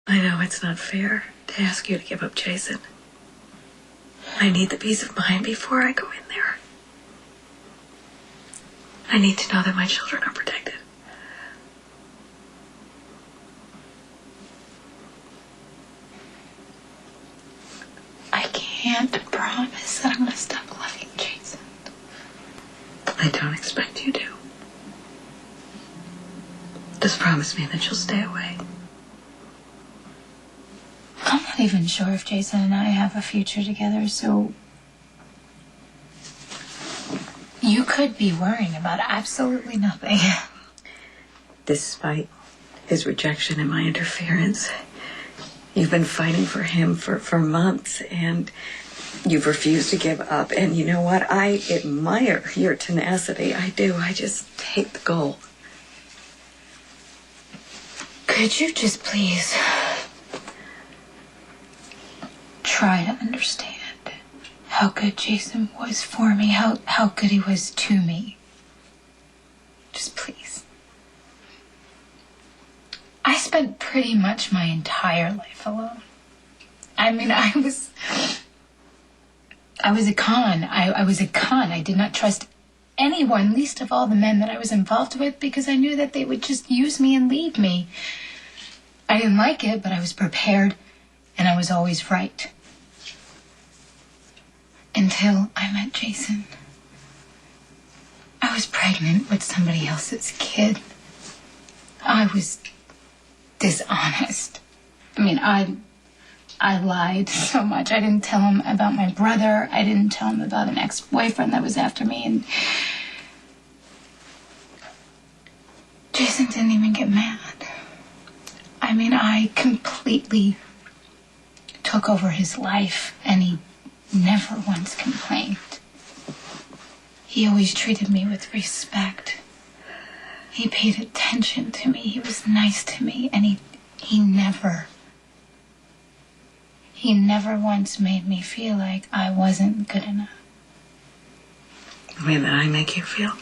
I know it's not fair to ask you to give up Jason. I need the peace of mind before I go in there. I need to know that my children are protected. I can't promise that I'm going to stop loving Jason. I don't expect you to. Just promise me that you'll stay away. I'm not even sure if Jason and I have a future together, so you could be worrying about absolutely nothing. Despite his rejection and my interference, you've been fighting for him for months, and you've refused to give up. And you know what? I admire your tenacity. I do. I just hate the goal. Could you just please try to understand how good Jason was for me, how good he was to me? Just please. I spent pretty much my entire life alone. I mean, I was a con. I was a con. I did not trust anyone, least of all the men that I was involved with, because I knew that they would just use me and leave me. I didn't like it, but I was prepared, and I was always right. Until I met Jason. I was pregnant with somebody else's kid. I was dishonest. I mean, I lied so much. I didn't tell him about my brother. I didn't tell him about an ex-boyfriend that was after me. And Jason didn't even get mad. I mean, I completely took over his life, and he never once complained. He always treated me with respect. He paid attention to me. He was nice to me, and he never once made me feel like I wasn't good enough. The way that I make you feel?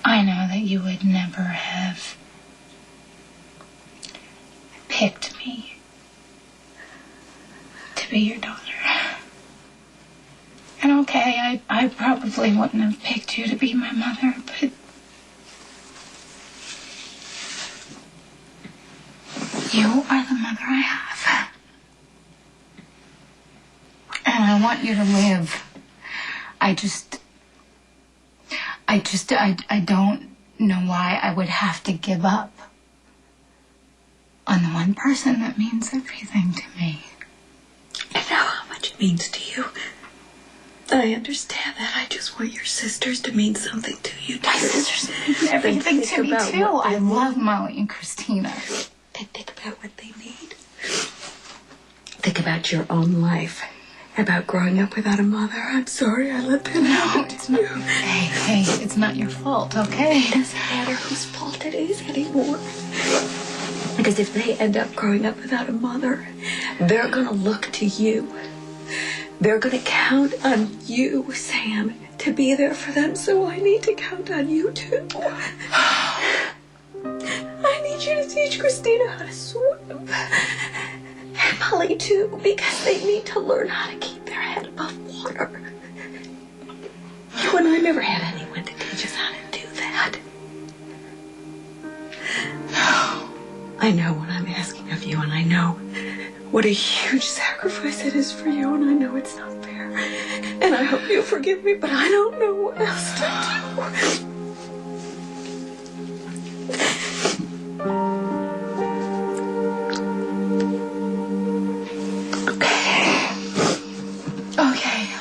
I know that you would never have picked me to be your daughter. And okay, I probably wouldn't have picked you to be my mother, but you are the mother I have. And I want you to live. I don't know why I would have to give up on the one person that means everything to me. I know how much it means to you. I understand that. I just want your sisters to mean something to you, too. My sisters mean everything to me, too. I love Molly and Christina. And think about what they need. Think about your own life. About growing up without a mother. I'm sorry I let that happen. No, it's not. Hey, it's not your fault, okay? It doesn't matter whose fault it is anymore. Because if they end up growing up without a mother, they're going to look to you. They're going to count on you, Sam, to be there for them. So I need to count on you, too. I need you to teach Christina how to swim. And Molly, too, because they need to learn how to keep their head above water. You and I never had anyone to teach us how to do that. I know what I'm asking of you, and I know what a huge sacrifice it is for you, and I know it's not fair. And I hope you'll forgive me, but I don't know what else to do.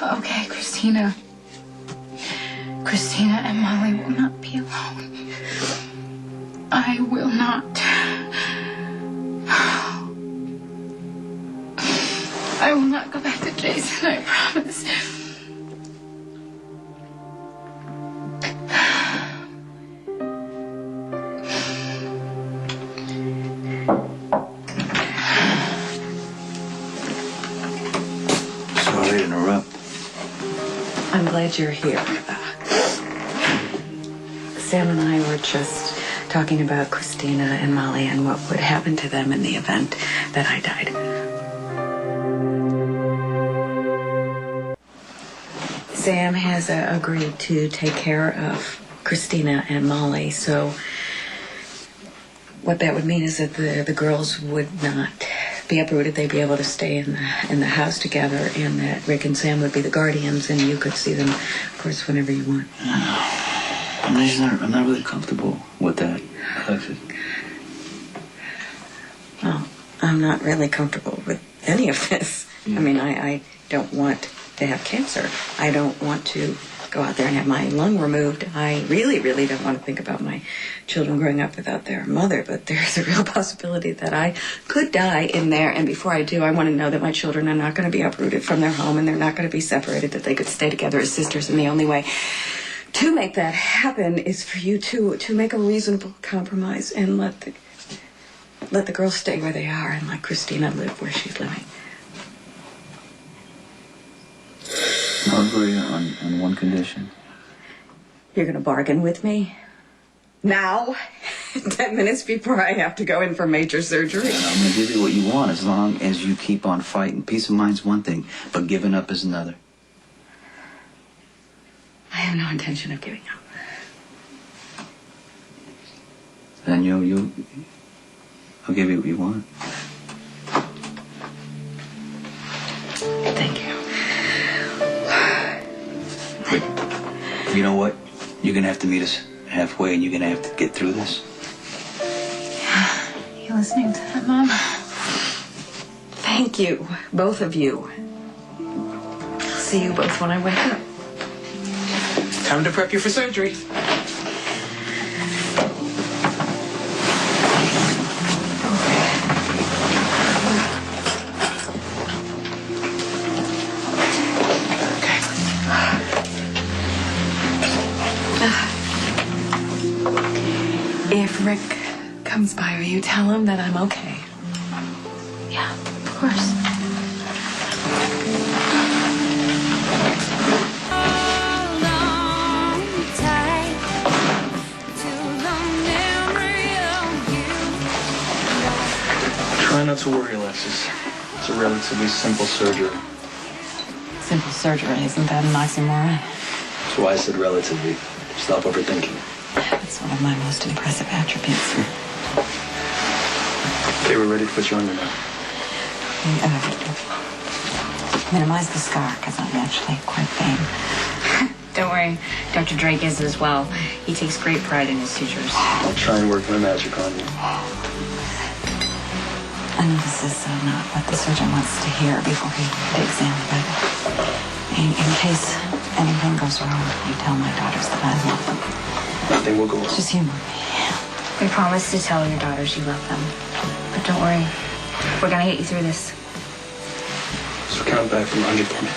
Okay, Christina. Christina and Molly will not be alone. I will not. I will not go back to Jason, I promise. Sorry to interrupt. I'm glad you're here. Sam and I were just talking about Christina and Molly and what would happen to them in the event that I died. Sam has agreed to take care of Christina and Molly, so what that would mean is that the girls would not be uprooted. They'd be able to stay in the house together, and that Rick and Sam would be the guardians, and you could see them, of course, whenever you want. I'm not really comfortable with that, Alexis. Well, I'm not really comfortable with any of this. I mean, I don't want to have cancer. I don't want to go out there and have my lung removed. I really, really don't want to think about my children growing up without their mother, but there's a real possibility that I could die in there, and before I do, I want to know that my children are not going to be uprooted from their home and they're not going to be separated, that they could stay together as sisters, and the only way to make that happen is for you to make a reasonable compromise and let the girls stay where they are and let Christina live where she's living. I'll agree on one condition. You're going to bargain with me? Now? 10 minutes before I have to go in for major surgery? And I'm going to give you what you want as long as you keep on fighting. Peace of mind's one thing, but giving up is another. I have no intention of giving up. Then I'll give you what you want. Thank you. You know what? You're going to have to meet us halfway, and you're going to have to get through this. You listening to that, Mom? Thank you, both of you. I'll see you both when I wake up. Time to prep you for surgery. If Rick comes by, will you tell him that I'm okay? Yeah, of course. Try not to worry, Alexis. It's a relatively simple surgery. Simple surgery, isn't that an oxymoron? That's why I said relatively. Stop overthinking. It's one of my most impressive attributes. Okay, we're ready to put you under now. Minimize the scar, because I'm actually quite vain. Don't worry, Dr. Drake is as well. He takes great pride in his sutures. I'll try and work my magic on you. I know this is not what the surgeon wants to hear before he digs in, but in case anything goes wrong, you tell my daughters that I love them. Nothing will go wrong. Just humor me. We promise to tell your daughters you love them. But don't worry, we're gonna get you through this. So count back from 100 for me.